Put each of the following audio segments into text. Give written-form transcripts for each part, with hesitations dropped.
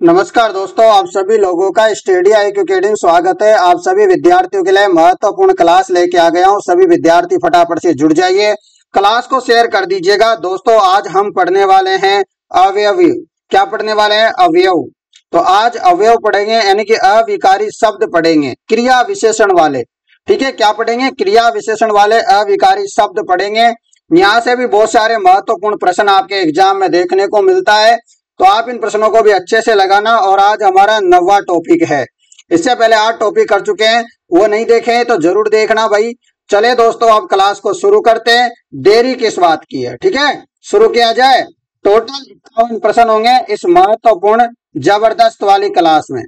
नमस्कार दोस्तों, आप सभी लोगों का स्टडी IQ अकेडमी स्वागत है। आप सभी विद्यार्थियों के लिए महत्वपूर्ण क्लास लेके आ गया हूं। सभी विद्यार्थी फटाफट से जुड़ जाइए, क्लास को शेयर कर दीजिएगा। दोस्तों आज हम पढ़ने वाले हैं अवयव। क्या पढ़ने वाले हैं? अवयव। तो आज अवयव पढ़ेंगे, यानी कि अविकारी शब्द पढ़ेंगे, क्रिया विशेषण वाले। ठीक है, क्या पढ़ेंगे? क्रिया विशेषण वाले अविकारी शब्द पढ़ेंगे। यहाँ से भी बहुत सारे महत्वपूर्ण प्रश्न आपके एग्जाम में देखने को मिलता है, तो आप इन प्रश्नों को भी अच्छे से लगाना। और आज हमारा 9वां टॉपिक है। इससे पहले 8 टॉपिक कर चुके हैं, वो नहीं देखे हैं तो जरूर देखना भाई। चले दोस्तों, अब क्लास को शुरू करते हैं। देरी किस बात की है? ठीक है, शुरू किया जाए। टोटल 51 प्रश्न होंगे इस महत्वपूर्ण जबरदस्त वाली क्लास में।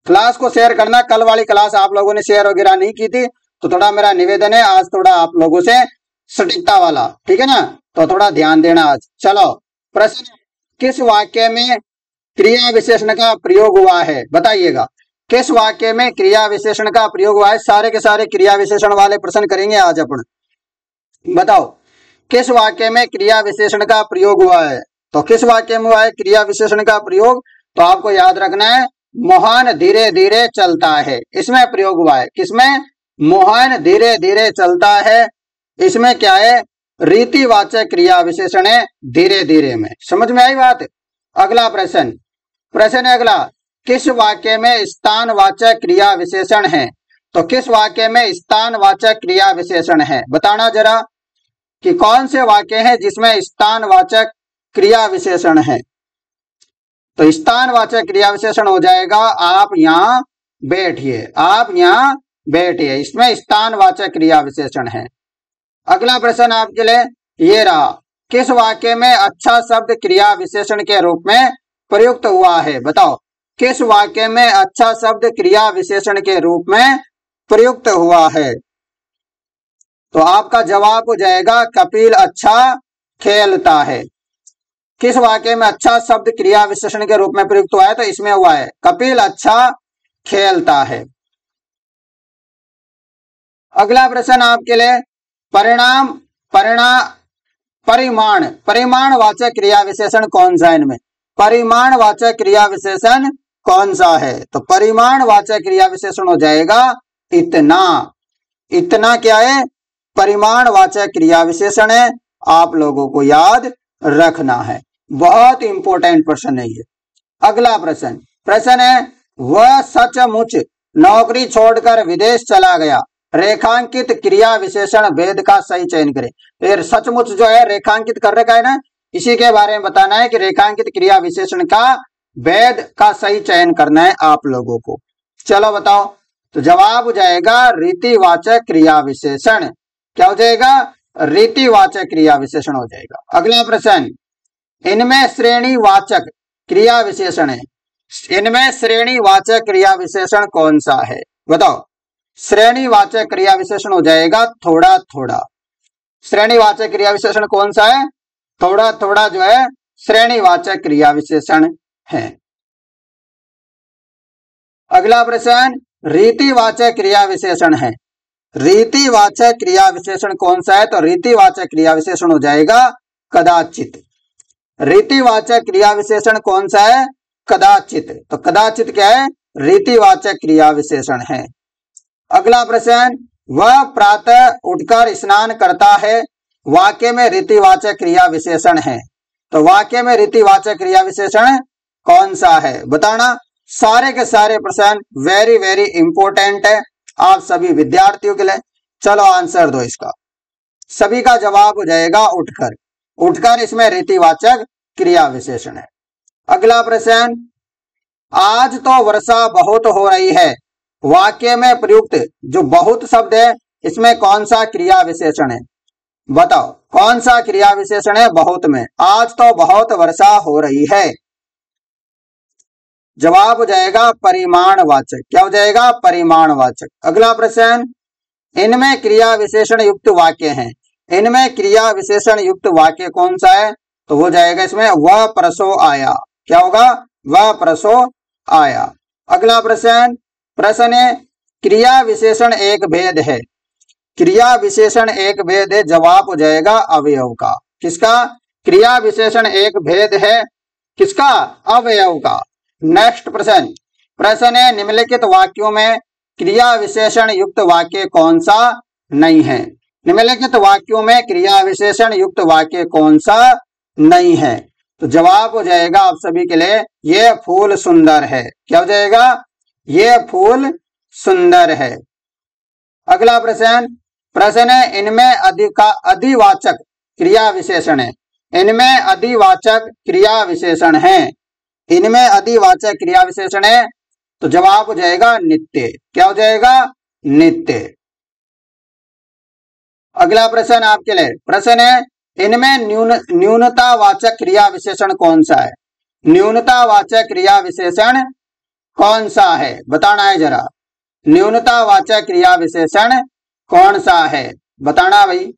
क्लास को शेयर करना। कल वाली क्लास आप लोगों ने शेयर वगैरह नहीं की थी, तो थोड़ा मेरा निवेदन है आज थोड़ा आप लोगों से सटीकता वाला, ठीक है ना, तो थोड़ा ध्यान देना आज। चलो, प्रश्न, किस वाक्य में क्रिया विशेषण का प्रयोग हुआ है? बताइएगा, किस वाक्य में क्रिया विशेषण का प्रयोग हुआ है? सारे के सारे क्रिया विशेषण वाले प्रश्न करेंगे आज अपन। बताओ, किस वाक्य में क्रिया विशेषण का प्रयोग हुआ है? तो किस वाक्य में हुआ है क्रिया विशेषण का प्रयोग? तो आपको याद रखना है, मोहन धीरे धीरे चलता है, इसमें प्रयोग हुआ है। किसमें? मोहन धीरे धीरे चलता है। इसमें क्या है? रीतिवाचक क्रिया विशेषण है, धीरे धीरे में। समझ में आई बात? अगला प्रश्न है अगला, किस वाक्य में स्थानवाचक क्रिया विशेषण है? तो किस वाक्य में स्थानवाचक क्रिया विशेषण है? बताना जरा कि कौन से वाक्य है जिसमें स्थानवाचक क्रिया विशेषण है। तो स्थानवाचक क्रिया विशेषण हो जाएगा आप यहाँ बैठिए, आप यहाँ बैठिए, इसमें स्थानवाचक क्रिया विशेषण है। अगला प्रश्न आपके लिए ये रहा, किस वाक्य में अच्छा शब्द क्रिया विशेषण के रूप में प्रयुक्त हुआ है? बताओ, किस वाक्य में अच्छा शब्द क्रिया विशेषण के रूप में प्रयुक्त हुआ है? तो आपका जवाब हो जाएगा, कपिल अच्छा खेलता है। किस वाक्य में अच्छा शब्द क्रिया विशेषण के रूप में प्रयुक्त हुआ है? तो इसमें हुआ है, कपिल अच्छा खेलता है। अगला प्रश्न आपके लिए, परिमाणवाचक क्रिया विशेषण कौन सा है? इनमें परिमाणवाचक क्रिया विशेषण कौन सा है? तो परिमाणवाचक क्रिया विशेषण हो जाएगा इतना। इतना क्या है? परिमाणवाचक क्रिया विशेषण है, आप लोगों को याद रखना है। बहुत इंपॉर्टेंट प्रश्न है ये। अगला प्रश्न है, वह सचमुच नौकरी छोड़कर विदेश चला गया, रेखांकित क्रिया विशेषण भेद का सही चयन करें। फिर सचमुच जो है रेखांकित कर रखा है ना, इसी के बारे में बताना है कि रेखांकित क्रिया विशेषण का भेद का सही चयन करना है आप लोगों को। चलो बताओ, तो जवाब हो जाएगा रीतिवाचक क्रिया विशेषण। क्या हो जाएगा? रीतिवाचक क्रिया विशेषण हो जाएगा। अगला प्रश्न, इनमें श्रेणीवाचक क्रिया विशेषण है, इनमें श्रेणीवाचक क्रिया विशेषण कौन सा है? बताओ, श्रेणीवाचक क्रिया विशेषण हो जाएगा थोड़ा थोड़ा। श्रेणीवाचक क्रिया विशेषण कौन सा है? थोड़ा थोड़ा जो है श्रेणीवाचक क्रिया विशेषण है। अगला प्रश्न, रीतिवाचक क्रिया विशेषण है, रीतिवाचक क्रिया विशेषण कौन सा है? तो रीतिवाचक क्रिया विशेषण हो जाएगा कदाचित। रीतिवाचक क्रिया विशेषण कौन सा है? कदाचित। तो कदाचित क्या है? रीतिवाचक क्रिया विशेषण है। अगला प्रश्न, वह प्रातः उठकर स्नान करता है, वाक्य में रीतिवाचक क्रिया विशेषण है। तो वाक्य में रीतिवाचक क्रिया विशेषण कौन सा है? बताना। सारे के सारे प्रश्न वेरी वेरी इंपॉर्टेंट है आप सभी विद्यार्थियों के लिए। चलो आंसर दो इसका। सभी का जवाब हो जाएगा उठकर। उठकर इसमें रीतिवाचक क्रिया विशेषण है। अगला प्रश्न, आज तो वर्षा बहुत हो रही है, वाक्य में प्रयुक्त जो बहुत शब्द है इसमें कौन सा क्रिया विशेषण है? बताओ, कौन सा क्रिया विशेषण है बहुत में? आज तो बहुत वर्षा हो रही है। जवाब हो जाएगा परिमाणवाचक। क्या हो जाएगा? परिमाणवाचक। अगला प्रश्न, इनमें क्रिया विशेषण युक्त वाक्य हैं, इनमें क्रिया विशेषण युक्त वाक्य कौन सा है? तो हो जाएगा इसमें वह परसों आया। क्या होगा? वह परसों आया। अगला प्रश्न है, क्रिया विशेषण एक भेद है, क्रिया विशेषण एक भेद है, जवाब हो जाएगा अवयव का। किसका? क्रिया विशेषण एक भेद है, किसका? अवयव का। नेक्स्ट प्रश्न। प्रश्न है निम्नलिखित वाक्यों में क्रिया विशेषण युक्त वाक्य कौन सा नहीं है। निम्नलिखित वाक्यों में क्रिया विशेषण युक्त वाक्य कौन सा नहीं है। तो जवाब हो जाएगा आप सभी के लिए ये फूल सुंदर है। क्या हो जाएगा? ये फूल सुंदर है। अगला प्रश्न। प्रश्न है इनमें अधिवाचक क्रिया विशेषण है। इनमें अधिवाचक क्रिया विशेषण है। इनमें अधिवाचक क्रिया विशेषण है। तो जवाब हो जाएगा नित्य। क्या हो जाएगा? नित्य। अगला प्रश्न आपके लिए। प्रश्न है इनमें न्यूनतावाचक क्रिया विशेषण कौन सा है। न्यूनतावाचक क्रिया विशेषण कौन सा है बताना है जरा। न्यूनतावाचक क्रिया विशेषण कौन सा है बताना भाई।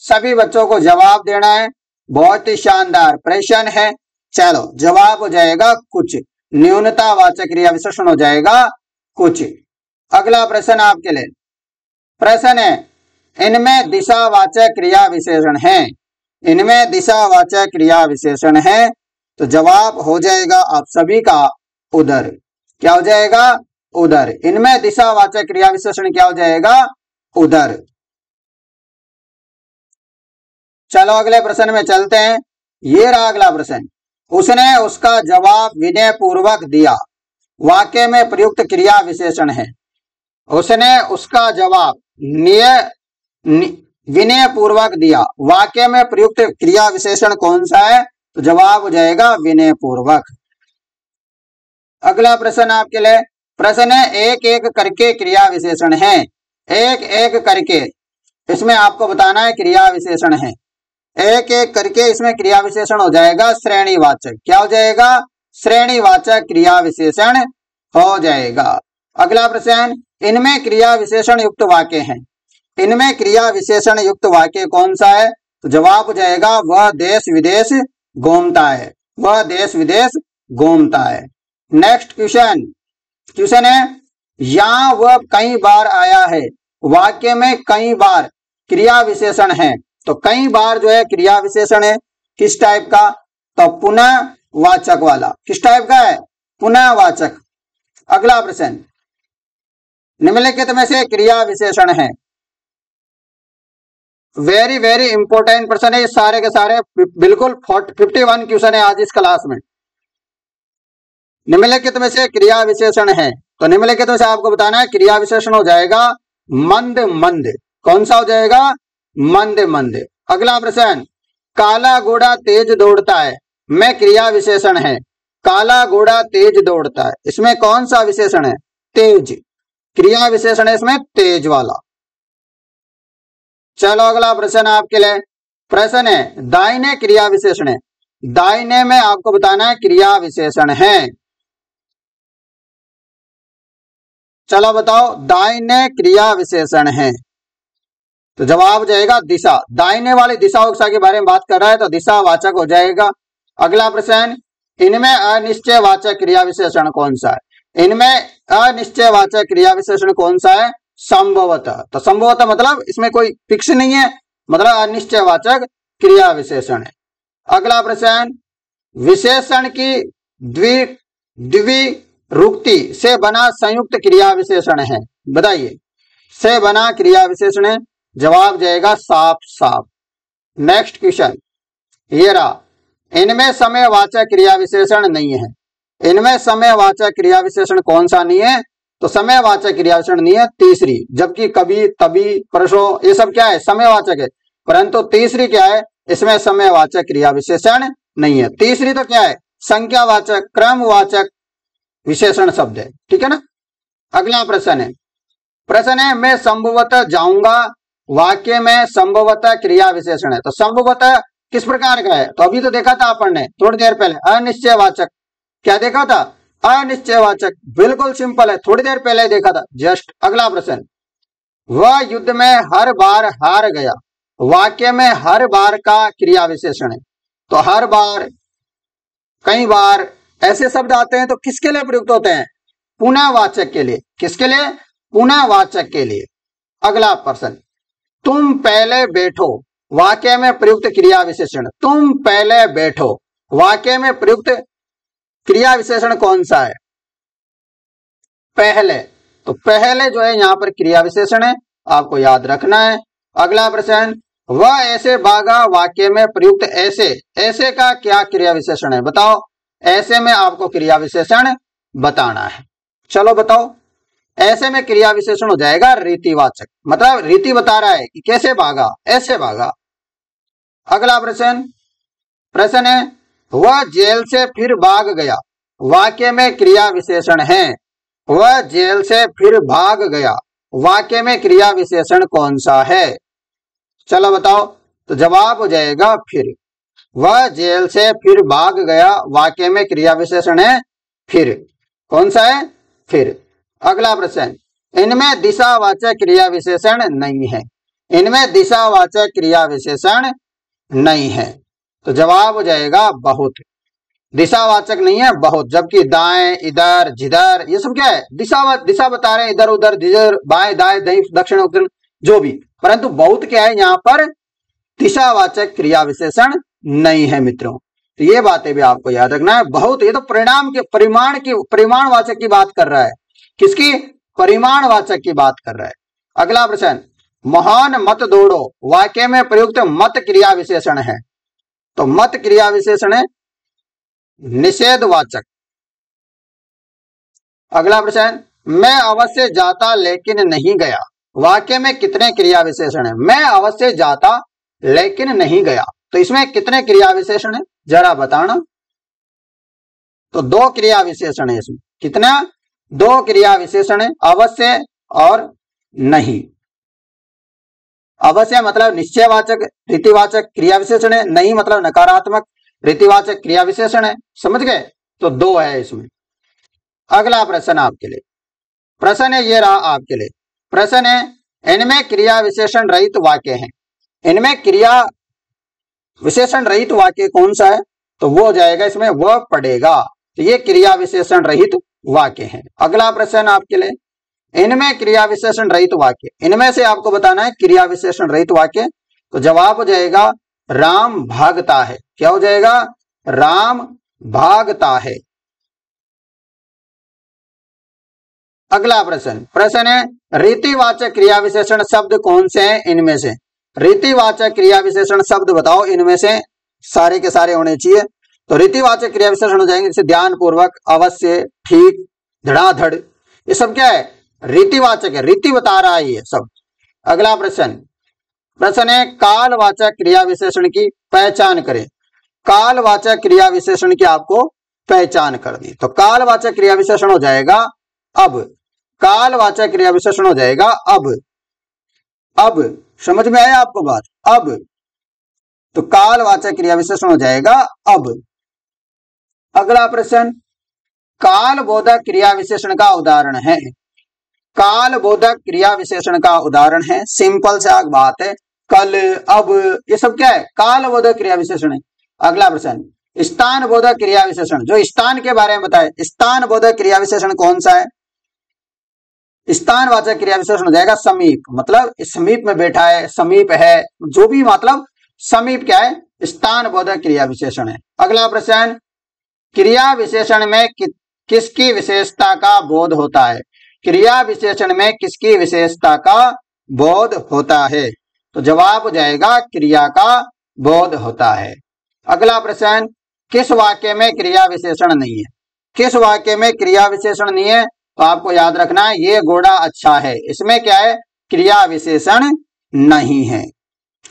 सभी बच्चों को जवाब देना है। बहुत ही शानदार प्रश्न है। चलो जवाब हो जाएगा कुछ। न्यूनतावाचक क्रिया विशेषण हो जाएगा कुछ। अगला प्रश्न आपके लिए। प्रश्न है इनमें दिशावाचक क्रिया विशेषण है। इनमें दिशावाचक क्रिया विशेषण है। तो जवाब हो जाएगा आप सभी का उधर। क्या हो जाएगा? उधर। इनमें दिशावाचक क्रिया विशेषण क्या हो जाएगा? उधर। चलो अगले प्रश्न में चलते हैं। ये रहा अगला प्रश्न। उसने उसका जवाब विनय पूर्वक दिया। वाक्य में प्रयुक्त क्रिया विशेषण है। उसने उसका जवाब विनय पूर्वक दिया। वाक्य में प्रयुक्त क्रिया विशेषण कौन सा है? तो जवाब हो जाएगा विनय पूर्वक। अगला प्रश्न आपके लिए। प्रश्न है एक एक करके क्रिया विशेषण है। एक एक करके इसमें आपको बताना है क्रिया विशेषण है। एक एक करके इसमें क्रिया विशेषण हो जाएगा श्रेणीवाचक। क्या हो जाएगा? श्रेणीवाचक क्रिया विशेषण हो जाएगा। अगला प्रश्न। इनमें क्रिया विशेषण युक्त वाक्य है। इनमें क्रिया विशेषण युक्त वाक्य कौन सा है? तो जवाब हो जाएगा वह देश विदेश घूमता है। वह देश विदेश घूमता है। Next question. क्वेश्चन है यहाँ वह कई बार आया है। वाक्य में कई बार क्रिया विशेषण है। तो कई बार जो है क्रिया विशेषण है किस टाइप का? तो पुनः वाचक वाला। किस टाइप का है? पुनः वाचक। अगला प्रश्न। निम्नलिखित में से क्रिया विशेषण है। वेरी वेरी इंपॉर्टेंट प्रश्न है। सारे के सारे बिल्कुल 51 क्वेश्चन है आज इस क्लास में। निम्नलिखित में से क्रिया विशेषण है। तो निम्नलिखित में से आपको बताना है क्रिया विशेषण हो जाएगा मंद मंद। कौन सा हो जाएगा? मंद मंद। अगला प्रश्न। काला घोड़ा तेज दौड़ता है में क्रिया विशेषण है। काला घोड़ा तेज दौड़ता है इसमें कौन सा विशेषण है? तेज। क्रिया विशेषण है इसमें तेज वाला। चलो अगला प्रश्न आपके लिए। प्रश्न है दाहिने क्रिया विशेषण है। दाहिने में आपको बताना है क्रिया विशेषण है। चलो बताओ दाहिने क्रिया विशेषण है। तो जवाब हो जाएगा दिशा। दाहिने वाली दिशा के बारे में बात कर रहा है तो दिशा वाचक हो जाएगा। अगला प्रश्न। इनमें अनिश्चयवाचक क्रिया विशेषण कौन सा है? इनमें अनिश्चयवाचक क्रिया विशेषण कौन सा है? संभवतः। तो संभवतः मतलब इसमें कोई फिक्स नहीं है, मतलब अनिश्चयवाचक क्रिया विशेषण है। अगला प्रश्न। विशेषण की द्विरुक्ति से बना संयुक्त क्रिया विशेषण है। बताइए। से बना क्रिया विशेषण है। जवाब जाएगा साफ साफ। नेक्स्ट क्वेश्चन ये रहा। इनमें समयवाचक क्रिया विशेषण नहीं है। इनमें समयवाचक क्रिया विशेषण कौन सा नहीं है? तो समयवाचक क्रिया विशेषण नहीं है तीसरी। जबकि कभी, तभी, परसों ये सब क्या है? समयवाचक है। परंतु तीसरी क्या है? इसमें समयवाचक क्रिया विशेषण नहीं है। तीसरी तो क्या है? संख्यावाचक क्रमवाचक विशेषण शब्द है। ठीक है ना। अगला प्रश्न है। प्रश्न है मैं संभवतः जाऊंगा। वाक्य में संभवतः क्रिया विशेषण है। तो संभवतः किस प्रकार का है? तो अभी तो देखा था अपन ने थोड़ी देर पहले अनिश्चयवाचक। क्या देखा था? अनिश्चयवाचक। बिल्कुल सिंपल है, थोड़ी देर पहले देखा था जस्ट। अगला प्रश्न। वह युद्ध में हर बार हार गया। वाक्य में हर बार का क्रिया विशेषण है। तो हर बार, कई बार ऐसे शब्द आते हैं तो किसके लिए प्रयुक्त होते हैं? पुनःवाचक के लिए। किसके लिए? पुनःवाचक के लिए। अगला प्रश्न। तुम पहले बैठो। वाक्य में प्रयुक्त क्रिया विशेषण। तुम पहले बैठो। वाक्य में प्रयुक्त क्रिया विशेषण कौन सा है? पहले। तो पहले जो है यहाँ पर क्रिया विशेषण है, आपको याद रखना है। अगला प्रश्न, वह ऐसे भागा वाक्य में प्रयुक्त ऐसे, ऐसे का क्या क्रिया विशेषण है? बताओ। ऐसे में आपको क्रिया विशेषण बताना है। चलो बताओ। ऐसे में क्रिया विशेषण हो जाएगा रीतिवाचक, मतलब रीति बता रहा है कि कैसे भागा, ऐसे भागा। अगला प्रश्न है, वह जेल से फिर भाग गया, वाक्य में क्रिया विशेषण है। वह जेल से फिर भाग गया, वाक्य में क्रिया विशेषण कौन सा है? चलो बताओ। तो जवाब हो जाएगा फिर। वह जेल से फिर भाग गया, वाक्य में क्रिया विशेषण है फिर। कौन सा है? फिर। अगला प्रश्न, इनमें दिशावाचक क्रिया विशेषण नहीं है। इनमें दिशावाचक क्रिया विशेषण नहीं है। तो जवाब हो जाएगा बहुत। दिशावाचक नहीं है बहुत, जबकि दाएं, इधर, जिधर, ये सब क्या है? दिशा बता रहे हैं, इधर उधर, जिधर, बाएं दाएं, दक्षिण उत्तर, जो भी। परंतु बहुत क्या है? यहाँ पर दिशावाचक क्रिया विशेषण नहीं है मित्रों। तो ये बातें भी आपको याद रखना है। बहुत, ये तो परिमाणवाचक की बात कर रहा है। किसकी? परिमाणवाचक की बात कर रहा है। अगला प्रश्न, महान मत दौड़ो, वाक्य में प्रयुक्त मत क्रिया विशेषण है। तो मत क्रिया विशेषण है निषेधवाचक। अगला प्रश्न, मैं अवश्य जाता लेकिन नहीं गया, वाक्य में कितने क्रिया विशेषण है? मैं अवश्य जाता लेकिन नहीं गया, तो इसमें कितने क्रिया विशेषण है जरा बताना। तो 2 क्रिया विशेषण है इसमें। कितना? 2 क्रिया विशेषण है, अवश्य और नहीं। अवश्य मतलब निश्चयवाचक रीतिवाचक क्रिया विशेषण है, नहीं मतलब नकारात्मक रीतिवाचक क्रिया विशेषण है। समझ गए? तो 2 है इसमें। अगला प्रश्न आपके लिए, प्रश्न है ये रहा आपके लिए। प्रश्न है, इनमें क्रिया विशेषण रहित वाक्य है। इनमें क्रिया विशेषण रहित वाक्य कौन सा है? तो वो हो जाएगा इसमें वह पढ़ेगा। तो ये क्रिया विशेषण रहित वाक्य है। अगला प्रश्न आपके लिए, इनमें क्रिया विशेषण रहित वाक्य, इनमें से आपको बताना है क्रिया विशेषण रहित वाक्य। तो जवाब हो जाएगा राम भागता है। क्या हो जाएगा? राम भागता है। अगला प्रश्न है, रीतिवाचक क्रिया विशेषण शब्द कौन से हैं इनमें से? रीतिवाचक क्रिया विशेषण शब्द बताओ इनमें से, सारे के सारे होने चाहिए। तो रीतिवाचक क्रिया विशेषण हो जाएंगे जैसे ध्यानपूर्वक, अवश्य, ठीक, धड़ाधड़, ये सब क्या है? रीतिवाचक है, रीति बता रहा है ये सब। अगला प्रश्न है, कालवाचक क्रिया विशेषण की पहचान करें। कालवाचक क्रिया विशेषण की आपको पहचान करनी। तो कालवाचक क्रिया विशेषण हो जाएगा अब। कालवाचक क्रिया विशेषण हो जाएगा अब। अब समझ में आया आपको बात? अब। तो कालवाचक क्रिया विशेषण हो जाएगा अब। अगला प्रश्न, कालबोधक क्रिया विशेषण का उदाहरण है। कालबोधक क्रिया विशेषण का उदाहरण है, सिंपल सा बात है, कल, अब, ये सब क्या है? कालबोधक क्रिया विशेषण है। अगला प्रश्न, स्थान बोधक क्रिया विशेषण, जो स्थान के बारे में बताए, स्थान बोधक क्रिया विशेषण कौन सा है? स्थानवाचक क्रिया विशेषण हो जाएगा समीप, मतलब समीप में बैठा है, समीप है, जो भी मतलब समीप क्या है? स्थान बोधक क्रिया विशेषण है। अगला प्रश्न, क्रिया विशेषण में किसकी विशेषता का बोध होता है? क्रिया विशेषण में किसकी विशेषता का बोध होता है? तो जवाब हो जाएगा क्रिया का बोध होता है। अगला प्रश्न, किस वाक्य में क्रिया विशेषण नहीं है? किस वाक्य में क्रिया विशेषण नहीं है? तो आपको याद रखना है, ये घोड़ा अच्छा है, इसमें क्या है? क्रिया विशेषण नहीं है।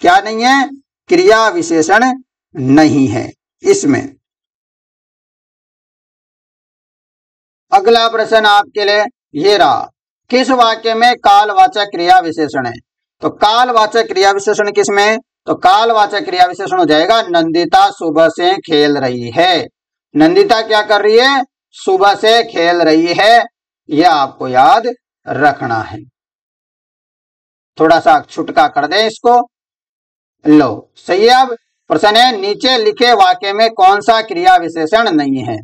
क्या नहीं है? क्रिया विशेषण नहीं है इसमें। अगला प्रश्न आपके लिए ये रहा, किस वाक्य में कालवाचक क्रिया विशेषण है? तो कालवाचक क्रिया विशेषण किसमें? तो कालवाचक क्रिया विशेषण हो जाएगा नंदिता सुबह से खेल रही है। नंदिता क्या कर रही है? सुबह से खेल रही है। यह आपको याद रखना है। थोड़ा सा छुटका कर दे इसको। लो सही है। अब प्रश्न है, नीचे लिखे वाक्य में कौन सा क्रिया विशेषण नहीं है?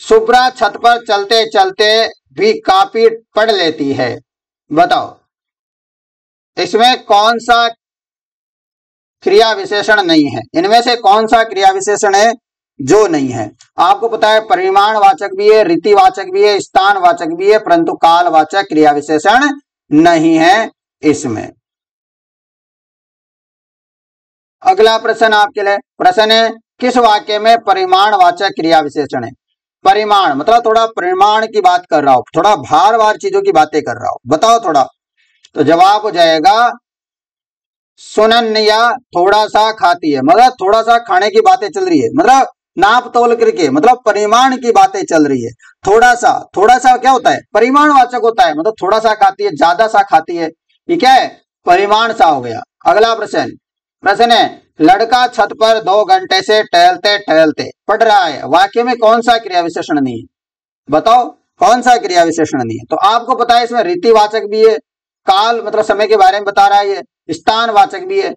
शुभ्रा छत पर चलते चलते भी काफी पढ़ लेती है। बताओ इसमें कौन सा क्रिया विशेषण नहीं है? इनमें से कौन सा क्रिया विशेषण है जो नहीं है। आपको पता है परिमाणवाचक भी है, रीतिवाचक भी है, स्थानवाचक भी है, परंतु कालवाचक क्रिया विशेषण नहीं है इसमें। अगला प्रश्न आपके लिए प्रश्न है, किस वाक्य में परिमाणवाचक क्रिया विशेषण है? परिमाण मतलब थोड़ा परिमाण की बात कर रहा हूं, थोड़ा भार भार चीजों की बातें कर रहा हूं, बताओ थोड़ा। तो जवाब हो जाएगा सुनन्या थोड़ा सा खाती है, मतलब थोड़ा सा खाने की बातें चल रही है, मतलब नाप तोल करके, मतलब परिमाण की बातें चल रही है। थोड़ा सा क्या होता है? परिमाणवाचक होता है, मतलब थोड़ा सा खाती है, ज्यादा सा खाती है, ये क्या है? परिमाण सा हो गया। अगला प्रश्न है, लड़का छत पर 2 घंटे से टहलते टहलते पढ़ रहा है, वाक्य में कौन सा क्रिया विशेषण नहीं है? बताओ कौन सा क्रिया विशेषण नहीं है? तो आपको पता है इसमें रीतिवाचक भी है, काल मतलब समय के बारे में बता रहा है, स्थानवाचक भी है,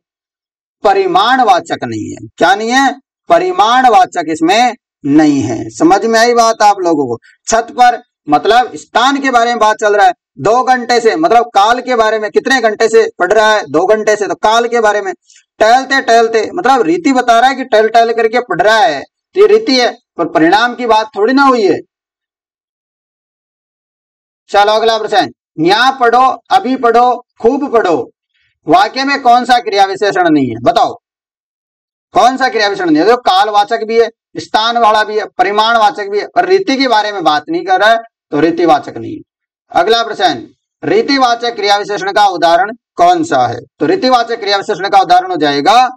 परिमाणवाचक नहीं है। क्या नहीं है? परिमाणवाचक इसमें नहीं है। समझ में आई बात आप लोगों को? छत पर मतलब स्थान के बारे में बात चल रहा है, 2 घंटे से मतलब काल के बारे में, कितने घंटे से पढ़ रहा है? 2 घंटे से, तो काल के बारे में। टहलते टहलते मतलब रीति बता रहा है कि टहल टहल करके पढ़ रहा है, तो ये रीति है, पर परिणाम की बात थोड़ी ना हुई है। चलो अगला प्रश्न, यहाँ पढ़ो, अभी पढ़ो, खूब पढ़ो, वाक्य में कौन सा क्रिया विशेषण नहीं है? बताओ कौन सा क्रिया विशेषण नहीं है? तो कालवाचक भी है, स्थान वाला भी है, परिमाणवाचक भी है, पर रीति के बारे में बात नहीं कर रहा है, तो रीतिवाचक नहीं है। अगला प्रश्न, रीतिवाचक क्रिया विशेषण का उदाहरण कौन सा है? तो रीतिवाचक क्रिया विशेषण का उदाहरण हो जाएगा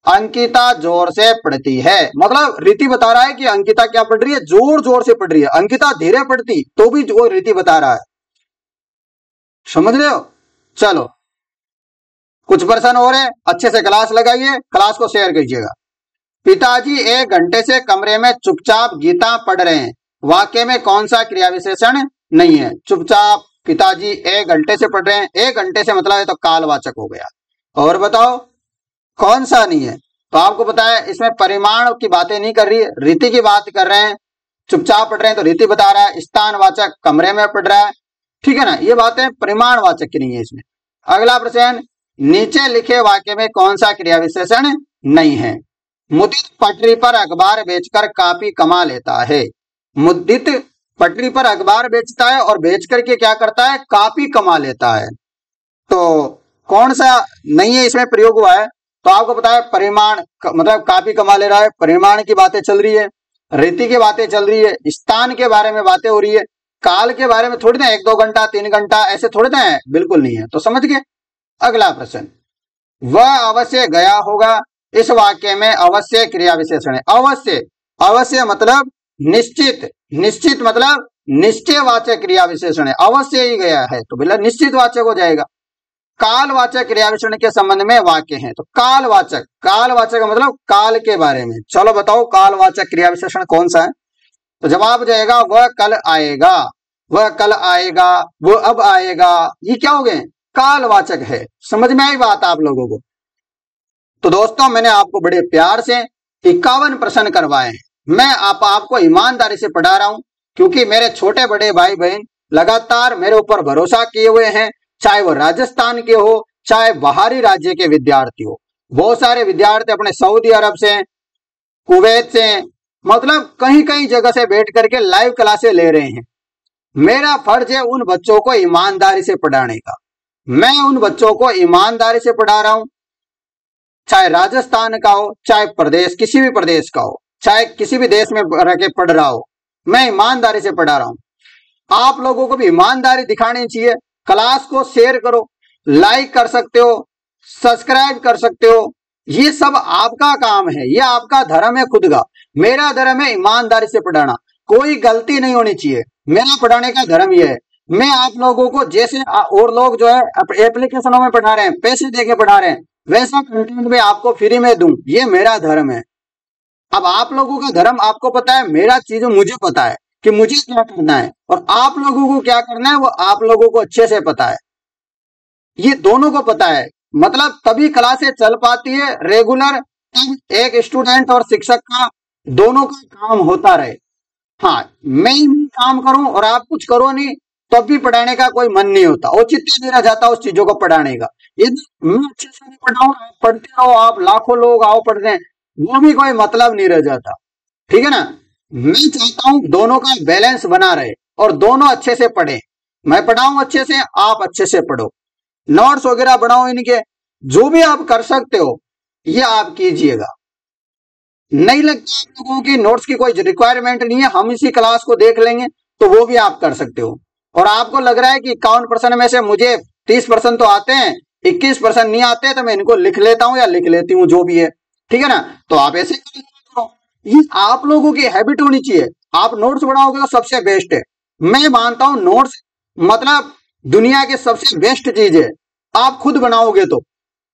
अंकिता जोर से पढ़ती है, मतलब रीति बता रहा है कि अंकिता क्या पढ़ रही है? जोर जोर से पढ़ रही है। अंकिता धीरे पढ़ती तो भी वो रीति बता रहा है। समझ रहे हो? चलो कुछ प्रश्न और है, अच्छे से क्लास लगाइए, क्लास को शेयर कीजिएगा। पिताजी 1 घंटे से कमरे में चुपचाप गीता पढ़ रहे हैं, वाक्य में कौन सा क्रिया विशेषण नहीं है? चुपचाप पिताजी 1 घंटे से पढ़ रहे हैं, 1 घंटे से मतलब है तो कालवाचक हो गया। और बताओ कौन सा नहीं है? तो आपको पता है इसमें परिमाण की बातें नहीं कर रही है, रीति की बात कर रहे हैं। चुपचाप पढ़ रहे हैं तो रीति बता रहा है, स्थानवाचक कमरे में पढ़ रहा है, ठीक है ना? ये बातें परिमाणवाचक की नहीं है इसमें। अगला प्रश्न, नीचे लिखे वाक्य में कौन सा क्रिया विशेषण नहीं है? मुदित पटरी पर अखबार बेचकर काफी कमा लेता है। मुदित पटरी पर अखबार बेचता है और बेच करके क्या करता है? काफी कमा लेता है। तो कौन सा नहीं है इसमें प्रयोग हुआ है? तो आपको पता है परिमाण मतलब काफी कमा ले रहा है, परिमाण की बातें चल रही है, रीति की बातें चल रही है, स्थान के बारे में बातें हो रही है, काल के बारे में थोड़ी ना 1-2 घंटा 3 घंटा ऐसे थोड़ी ना है, बिल्कुल नहीं है। तो समझ गए? अगला प्रश्न, वह अवश्य गया होगा, इस वाक्य में अवश्य क्रिया विशेषण है। अवश्य, अवश्य मतलब निश्चित, निश्चित मतलब निश्चयवाचक क्रिया विशेषण है, अवश्य ही गया है तो बोला निश्चित वाचक हो जाएगा। कालवाचक क्रिया विशेषण के संबंध में वाक्य है, तो कालवाचक, कालवाचक मतलब काल के बारे में। चलो बताओ कालवाचक क्रिया विशेषण कौन सा है? तो जवाब हो जाएगा वह कल आएगा, वह कल आएगा, वो अब आएगा, ये क्या हो गए? कालवाचक है। समझ में आई बात आप लोगों को? तो दोस्तों मैंने आपको बड़े प्यार से 51 प्रश्न करवाए हैं, मैं आपको ईमानदारी से पढ़ा रहा हूं, क्योंकि मेरे छोटे बड़े भाई बहन लगातार मेरे ऊपर भरोसा किए हुए हैं, चाहे वो राजस्थान के हो, चाहे बाहरी राज्य के विद्यार्थी हो। बहुत सारे विद्यार्थी अपने सऊदी अरब से, कुवैत से, मतलब कहीं कहीं जगह से बैठ करके लाइव क्लासेस ले रहे हैं। मेरा फर्ज है उन बच्चों को ईमानदारी से पढ़ाने का, मैं उन बच्चों को ईमानदारी से पढ़ा रहा हूं, चाहे राजस्थान का हो, चाहे प्रदेश किसी भी प्रदेश का हो, चाहे किसी भी देश में रह के पढ़ रहा हो, मैं ईमानदारी से पढ़ा रहा हूं। आप लोगों को भी ईमानदारी दिखानी चाहिए। क्लास को शेयर करो, लाइक कर सकते हो, सब्सक्राइब कर सकते हो, ये सब आपका काम है, ये आपका धर्म है खुद का। मेरा धर्म है ईमानदारी से पढ़ाना, कोई गलती नहीं होनी चाहिए। मेरा पढ़ाने का धर्म यह है, मैं आप लोगों को जैसे और लोग जो है एप्लीकेशनों में पढ़ा रहे हैं, पैसे देके पढ़ा रहे हैं, वैसा कंटेंट में आपको फ्री में दूं, ये मेरा धर्म है। अब आप लोगों का धर्म आपको पता है, मेरा चीज मुझे पता है कि मुझे क्या करना है और आप लोगों को क्या करना है वो आप लोगों को अच्छे से पता है, ये दोनों को पता है। मतलब तभी क्लासें चल पाती है रेगुलर, तब एक स्टूडेंट और शिक्षक का दोनों का काम होता रहे। हाँ, मैं ही काम करूं और आप कुछ करो नहीं, तब भी पढ़ाने का कोई मन नहीं होता, औचित्य नहीं रह जाता उस चीजों को पढ़ाने का। यदि मैं अच्छे से नहीं पढ़ाऊं, पढ़ते रहो आप, लाखों लोग आओ पढ़ने, वो भी कोई मतलब नहीं रह जाता। ठीक है ना। मैं चाहता हूं दोनों का बैलेंस बना रहे और दोनों अच्छे से पढ़े। मैं पढ़ाऊं अच्छे से, आप अच्छे से पढ़ो, नोट्स वगैरह बनाओ इनके, जो भी आप कर सकते हो ये आप कीजिएगा। नहीं लगता आप लोगों की नोट्स की कोई रिक्वायरमेंट नहीं है, हम इसी क्लास को देख लेंगे, तो वो भी आप कर सकते हो। और आपको लग रहा है कि 51% में से मुझे 30% तो आते हैं, 21% नहीं आते, तो मैं इनको लिख लेता हूं या लिख लेती हूँ, जो भी है, ठीक है ना। तो आप ऐसे करो, ये आप लोगों की हैबिट होनी चाहिए। आप नोट्स बनाओगे तो सबसे बेस्ट है। मैं मानता हूं नोट्स मतलब दुनिया के सबसे बेस्ट चीज है। आप खुद बनाओगे तो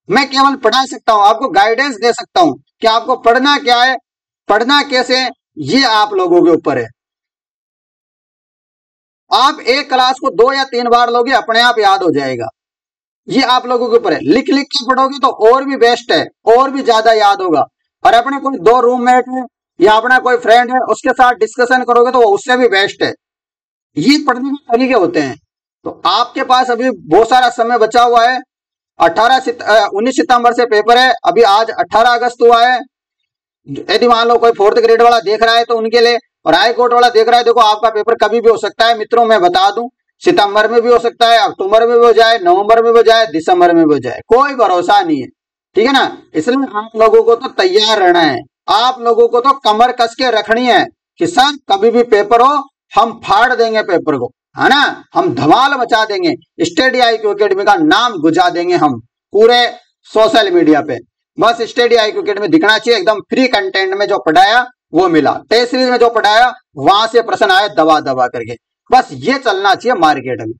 मैं केवल पढ़ा सकता हूं, आपको गाइडेंस दे सकता हूं कि आपको पढ़ना क्या है, पढ़ना कैसे है, ये आप लोगों के ऊपर है। आप एक क्लास को 2 या 3 बार लोगे, अपने आप याद हो जाएगा। ये आप लोगों के ऊपर है। लिख लिख के पढ़ोगे तो और भी बेस्ट है, और भी ज्यादा याद होगा। और अपने कोई 2 रूममेट है या अपना कोई फ्रेंड है, उसके साथ डिस्कशन करोगे तो वो उससे भी बेस्ट है। ये पढ़ने के तरीके होते हैं। तो आपके पास अभी बहुत सारा समय बचा हुआ है। 19 सितंबर से पेपर है, अभी आज 18 अगस्त हुआ है। यदि मान लो कोई 4th ग्रेड वाला देख रहा है तो उनके लिए, और हाई कोर्ट वाला देख रहा है, देखो आपका पेपर कभी भी हो सकता है मित्रों। मैं बता दूं, सितंबर में भी हो सकता है, अक्टूबर में भी हो जाए, नवंबर में भी हो जाए, दिसंबर में भी हो जाए, कोई भरोसा नहीं है, ठीक है ना। इसलिए आप लोगों को तो तैयार रहना है, आप लोगों को तो कमर कस के रखनी है कि सर कभी भी पेपर हो हम फाड़ देंगे पेपर को, है ना। हम धमाल मचा देंगे, स्टडी IQ एकेडमी का नाम गुजा देंगे हम पूरे सोशल मीडिया पे। बस स्टडी IQ एकेडमी दिखना चाहिए, एकदम फ्री कंटेंट में जो पढ़ाया वो मिला, टेस्ट सीरीज में जो पढ़ाया वहां से प्रश्न आए दबा दबा करके, बस ये चलना चाहिए मार्केट में।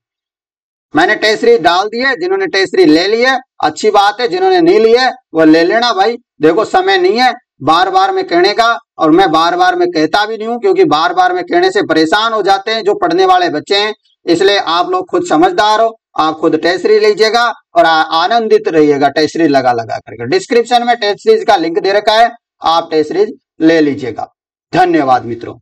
मैंने टेस्ट सीरीज डाल दी है, जिन्होंने टेस्ट सीरीज ले ली है अच्छी बात है, जिन्होंने नहीं ली है वो ले लेना भाई। देखो समय नहीं है बार बार में कहने का, और मैं बार बार में कहता भी नहीं हूं, क्योंकि बार बार में कहने से परेशान हो जाते हैं जो पढ़ने वाले बच्चे हैं। इसलिए आप लोग खुद समझदार हो, आप खुद टेस्ट सीरीज लीजिएगा और आनंदित रहिएगा टेस्ट सीरीज लगा लगा करके। डिस्क्रिप्शन में टेस्ट सीरीज का लिंक दे रखा है, आप टेस्ट सीरीज ले लीजिएगा। धन्यवाद मित्रों।